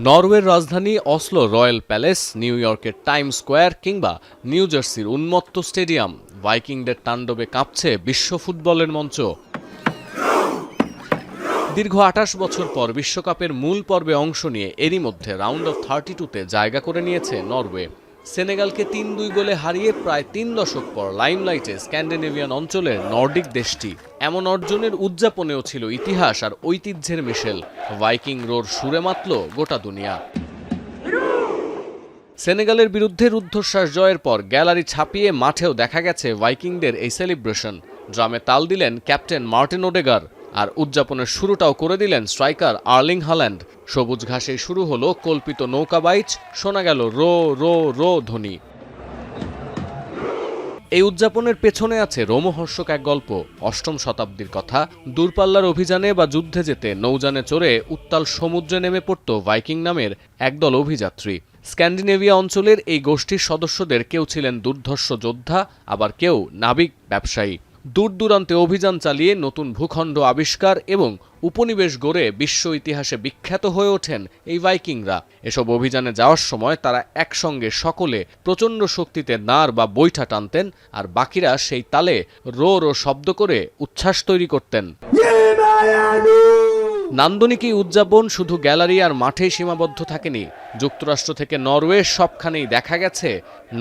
নরওয়ের রাজধানী Oslo royal palace, new ইয়র্কের টাইম স্কোয়ার কিংবা নিউ জার্সির উন্মত্ত স্টেডিয়াম, ভাইকিংদের তাণ্ডবে কাঁপছে বিশ্ব ফুটবলের মঞ্চ। দীর্ঘ ২৮ বছর পর বিশ্বকাপের মূল পর্বে অংশ নিয়ে এরই মধ্যে রাউন্ড অফ 32-তে জায়গা করে নিয়েছে নরওয়ে। সেনেগালকে ৩-২ গোলে হারিয়ে প্রায় ৩ দশক পর লাইমলাইটে স্ক্যান্ডিনেভিয়ান অঞ্চলের নর্ডিক দেশটি। এমন অর্জনের উদযাপনেও ছিল ইতিহাস আর ঐতিহ্যের মিশেল। ভাইকিং রোর সুরে মাতল গোটা দুনিয়া। সেনেগালের বিরুদ্ধে রুদ্ধশ্বাস জয়ের পর গ্যালারি ছাপিয়ে মাঠেও দেখা গেছে ভাইকিংদের এই সেলিব্রেশন। ড্রামে তাল দিলেন ক্যাপ্টেন মার্টিন ওডেগার, আর উদযাপনের শুরুটাও করে দিলেন স্ট্রাইকার আর্লিং হাল্যান্ড। সবুজ ঘাসে শুরু হলো কল্পিত নৌকা বাইচ, শোনা গেল রো রো রো ধ্বনি। এই উদযাপনের পেছনে আছে রোমহর্ষক এক গল্প। অষ্টম শতাব্দীর কথা। দূরপাল্লার অভিযানে বা যুদ্ধে যেতে নৌযানে চড়ে উত্তাল সমুদ্রে নেমে পড়ত ভাইকিং নামের একদল অভিযাত্রী। স্ক্যান্ডিনেভিয়া অঞ্চলের এই গোষ্ঠীর সদস্যদের কেউ ছিলেন দুর্ধর্ষ যোদ্ধা, আবার কেউ নাবিক ব্যবসায়ী। দূর দূরান্তে অভিযান চালিয়ে নতুন ভূখণ্ড আবিষ্কার এবং উপনিবেশ গড়ে বিশ্ব ইতিহাসে বিখ্যাত হয়ে ওঠেন এই ভাইকিংরা। এসব অভিযানে যাওয়ার সময় তারা একসঙ্গে সকলে প্রচণ্ড শক্তিতে দাঁড় বা বৈঠা টানতেন, আর বাকিরা সেই তালে রো রো শব্দ করে উচ্ছ্বাস তৈরি করতেন। নান্দনিক এই উদযাপন শুধু গ্যালারি আর মাঠেই সীমাবদ্ধ থাকেনি। যুক্তরাষ্ট্র থেকে নরওয়ে সবখানেই দেখা গেছে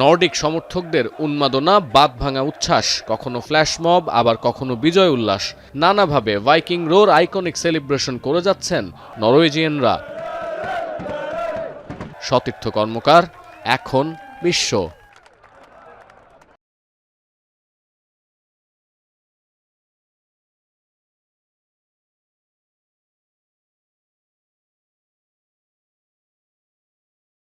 নর্ডিক সমর্থকদের উন্মাদনা, বাঁধভাঙা উচ্ছ্বাস, কখনো ফ্ল্যাশমব আবার কখনো বিজয় উল্লাস। নানাভাবে ভাইকিং রোর আইকনিক সেলিব্রেশন করে যাচ্ছেন নরওয়েজিয়ানরা। সতীর্থ কর্মকার, এখন বিশ্ব।